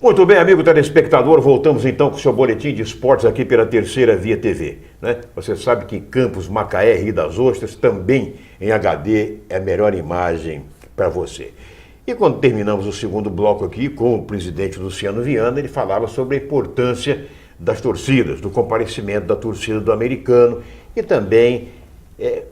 Muito bem, amigo telespectador, voltamos então com o seu boletim de esportes aqui pela Terceira Via TV. Né? Você sabe que em Campos, Macaé, Rio das Ostras, também em HD é a melhor imagem para você. E quando terminamos o segundo bloco aqui com o presidente Luciano Viana, ele falava sobre a importância das torcidas, do comparecimento da torcida do Americano e também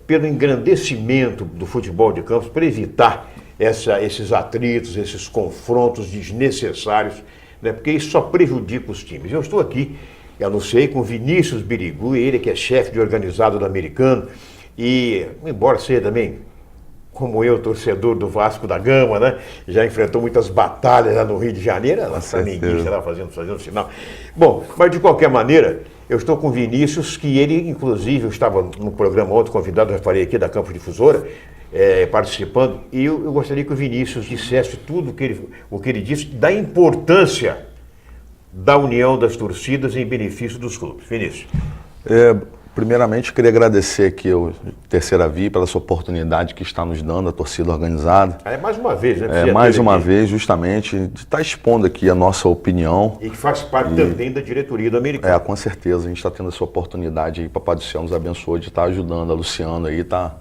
pelo engrandecimento do futebol de campos para evitar esses atritos, esses confrontos desnecessários, né? Porque isso só prejudica os times. Eu estou aqui, eu anunciei com Vinícius Birigu, ele que é chefe de organizado do Americano, e embora seja também, como eu, torcedor do Vasco da Gama, né? Já enfrentou muitas batalhas lá no Rio de Janeiro, lá flamenguista lá fazendo sinal. Bom, mas de qualquer maneira, eu estou com o Vinícius, que ele, inclusive, eu estava no programa ontem, convidado, já falei aqui, da Campos Difusora, participando, e eu gostaria que o Vinícius dissesse tudo o que ele disse da importância da união das torcidas em benefício dos clubes. Vinícius. Primeiramente, queria agradecer aqui ao Terceira Via pela essa oportunidade que está nos dando, a torcida organizada. Mais uma vez, né? Mais uma vez, justamente, de estar expondo aqui a nossa opinião. E que faz parte também da diretoria do Americano. Com certeza, a gente está tendo essa oportunidade aí, Papai do Céu nos abençoe, de estar ajudando a Luciano aí, tá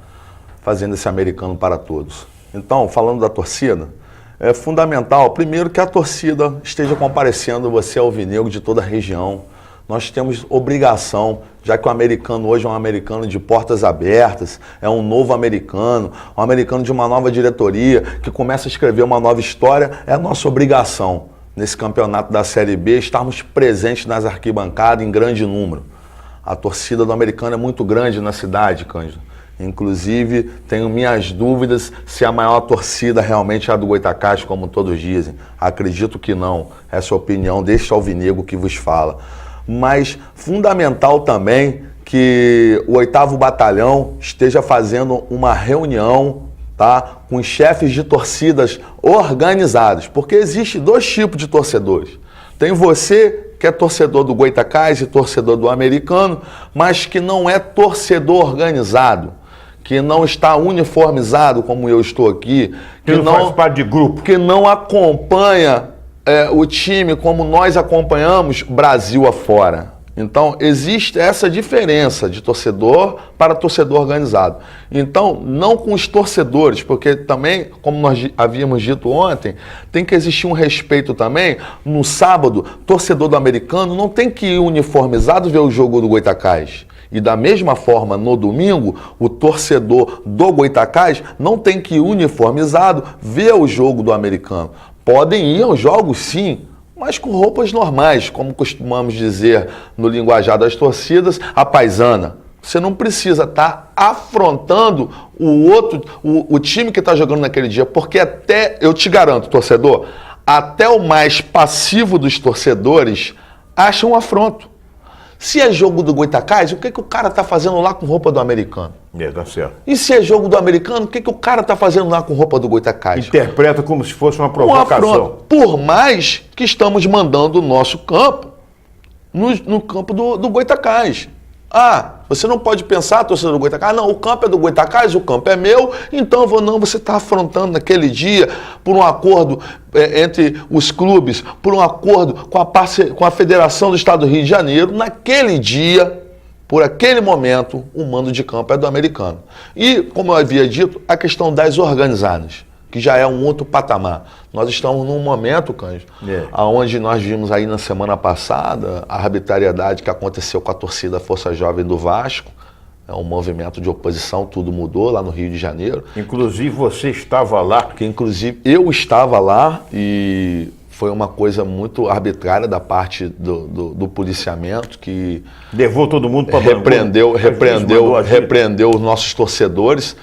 fazendo esse Americano para todos. Então, falando da torcida, é fundamental, primeiro, que a torcida esteja comparecendo, você é alvinegro de toda a região. Nós temos obrigação, já que o Americano hoje é um Americano de portas abertas, é um novo Americano, um Americano de uma nova diretoria, que começa a escrever uma nova história, é a nossa obrigação, nesse campeonato da Série B, estarmos presentes nas arquibancadas em grande número. A torcida do Americano é muito grande na cidade, Cândido. Inclusive, tenho minhas dúvidas se a maior torcida realmente é a do Goitacazes, como todos dizem. Acredito que não. Essa é a opinião deste alvinegro que vos fala. Mas fundamental também que o 8º Batalhão esteja fazendo uma reunião, tá, com os chefes de torcidas organizados. Porque existe dois tipos de torcedores. Tem você que é torcedor do Goitacazes e torcedor do Americano, mas que não é torcedor organizado, que não está uniformizado como eu estou aqui, que não faz parte de grupo, que não acompanha o time como nós acompanhamos Brasil afora. Então, existe essa diferença de torcedor para torcedor organizado. Então, não com os torcedores, porque também, como nós havíamos dito ontem, tem que existir um respeito também. No sábado, torcedor do Americano não tem que ir uniformizado ver o jogo do Goitacazes. E da mesma forma, no domingo, o torcedor do Goitacazes não tem que ir uniformizado ver o jogo do Americano. Podem ir aos jogos, sim, mas com roupas normais, como costumamos dizer no linguajar das torcidas, a paisana. Você não precisa estar afrontando o time que está jogando naquele dia, porque até, eu te garanto, torcedor, até o mais passivo dos torcedores acha um afronto. Se é jogo do Goitacazes, o que o cara está fazendo lá com roupa do Americano? Tá certo. E se é jogo do Americano, o que o cara está fazendo lá com roupa do Goitacazes? Interpreta como se fosse uma provocação. Por mais que estamos mandando o nosso campo no campo do Goitacazes. Você não pode pensar, torcedor do Goitacazes, não, o campo é do Goitacazes, o campo é meu, então você está afrontando naquele dia por um acordo entre os clubes, por um acordo com a Federação do Estado do Rio de Janeiro, naquele dia, por aquele momento, o mando de campo é do Americano. E, como eu havia dito, a questão das organizadas, que já é um outro patamar. Nós estamos num momento, Cândido, onde nós vimos aí na semana passada a arbitrariedade que aconteceu com a torcida Força Jovem do Vasco, um movimento de oposição, tudo mudou lá no Rio de Janeiro. Inclusive você estava lá. Inclusive eu estava lá e foi uma coisa muito arbitrária da parte do policiamento que... Levou todo mundo para repreendeu os nossos torcedores.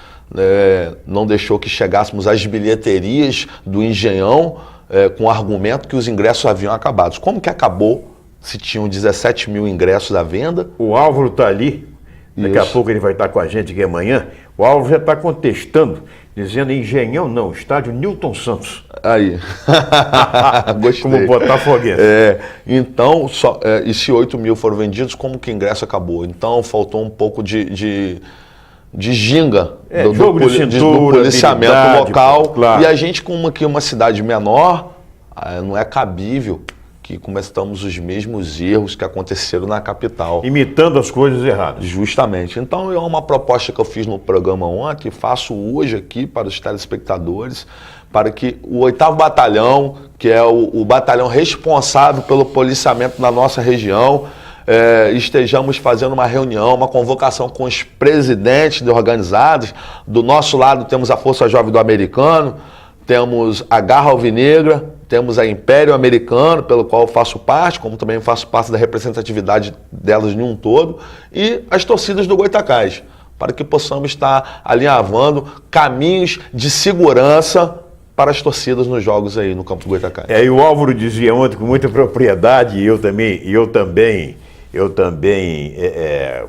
Não deixou que chegássemos às bilheterias do Engenhão com o argumento que os ingressos haviam acabado. Como que acabou se tinham 17 mil ingressos à venda? O Álvaro está ali, daqui a pouco ele vai estar com a gente aqui amanhã. O Álvaro já está contestando, dizendo Engenhão não, estádio Newton Santos. Aí, gostei. Como botafoguense. Então, e se 8 mil foram vendidos, como que o ingresso acabou? Então, faltou um pouco de ginga do policiamento local. Claro. E a gente, como aqui uma cidade menor, não é cabível que cometamos os mesmos erros que aconteceram na capital. Imitando as coisas erradas. Justamente. Então, é uma proposta que eu fiz no programa ontem, faço hoje aqui para os telespectadores, para que o 8º Batalhão, que é o batalhão responsável pelo policiamento na nossa região, estejamos fazendo uma reunião, uma convocação com os presidentes de organizados. Do nosso lado temos a Força Jovem do Americano, temos a Garra Alvinegra, temos a Império Americano, pelo qual eu faço parte, como também faço parte da representatividade delas em um todo, e as torcidas do Goitacás, para que possamos estar alinhavando caminhos de segurança para as torcidas nos jogos aí no campo do Goitacás. E o Álvaro dizia ontem com muita propriedade, e eu também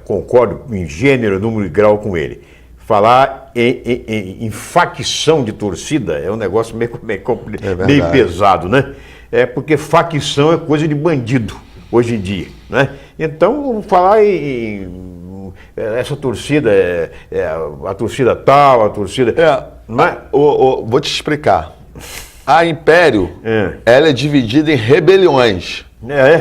concordo em gênero, número e grau com ele. Falar em facção de torcida é um negócio meio pesado, né? Porque facção é coisa de bandido hoje em dia, né? Então, falar essa torcida, a torcida tal, a torcida... Vou te explicar. A Império, ela é dividida em rebeliões.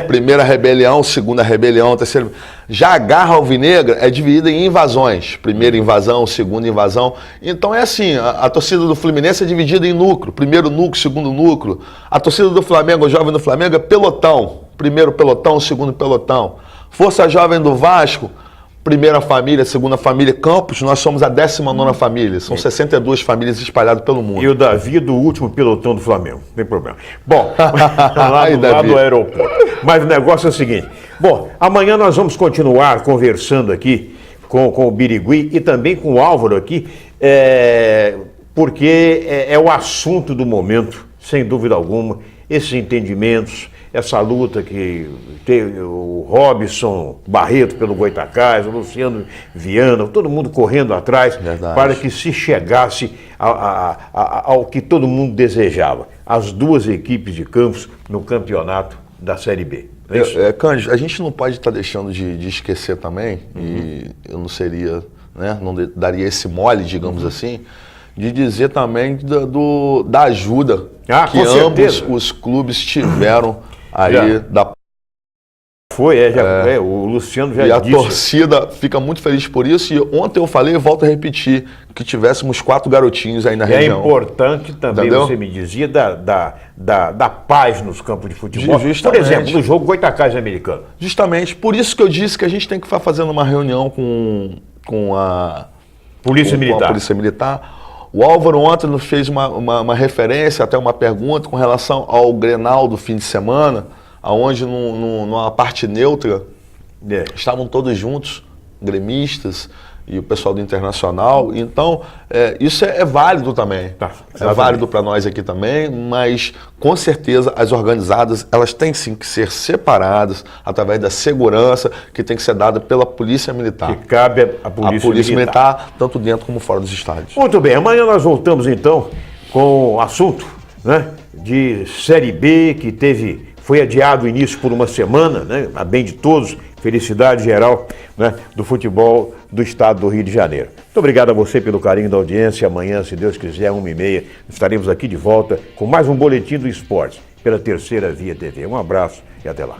Primeira rebelião, segunda rebelião, terceira... Já a Garra Alvinegra é dividida em invasões. Primeira invasão, segunda invasão. Então é assim, a torcida do Fluminense é dividida em núcleo. Primeiro núcleo, segundo núcleo. A torcida do Flamengo, o Jovem do Flamengo é pelotão. Primeiro pelotão, segundo pelotão. Força Jovem do Vasco, primeira família, segunda família. Campos, nós somos a 19ª família. São 62 famílias espalhadas pelo mundo. E o Davi do último pelotão do Flamengo. Não tem problema. Bom, lá do aeroporto. Mas o negócio é o seguinte. Bom, amanhã nós vamos continuar conversando aqui com o Birigui e também com o Álvaro aqui, porque é o assunto do momento, sem dúvida alguma, esses entendimentos, essa luta que tem o Robson Barreto pelo Goitacás, o Luciano Viana, todo mundo correndo atrás. Verdade. Para que se chegasse ao que todo mundo desejava, as duas equipes de Campos no campeonato da Série B. Cândido, a gente não pode estar deixando de esquecer também, e eu não seria, né, não daria esse mole, digamos assim, de dizer também da ajuda que ambos os clubes tiveram aí da... O Luciano já disse. E a torcida fica muito feliz por isso. E ontem eu falei e volto a repetir que tivéssemos 4 garotinhos aí na região. É importante também, entendeu? Você me dizia, da paz nos campos de futebol. Justamente. Por exemplo, no jogo Goitacás Americano. Justamente. Por isso que eu disse que a gente tem que estar fazendo uma reunião com a Polícia Militar. Com a Polícia Militar. O Álvaro ontem nos fez uma referência, até uma pergunta com relação ao Grenal do fim de semana, onde numa parte neutra estavam todos juntos, gremistas e o pessoal do Internacional. Então, isso é válido também. É válido para nós aqui também, mas com certeza as organizadas, elas têm sim que ser separadas através da segurança que tem que ser dada pela Polícia Militar. Que cabe à Polícia Militar, tanto dentro como fora dos estádios. Muito bem, amanhã nós voltamos então com o assunto, né, de Série B, que foi adiado o início por uma semana, né, a bem de todos, felicidade geral, né, do futebol do estado do Rio de Janeiro. Muito obrigado a você pelo carinho da audiência. Amanhã, se Deus quiser, 1h30, estaremos aqui de volta com mais um Boletim do Esporte pela Terceira Via TV. Um abraço e até lá.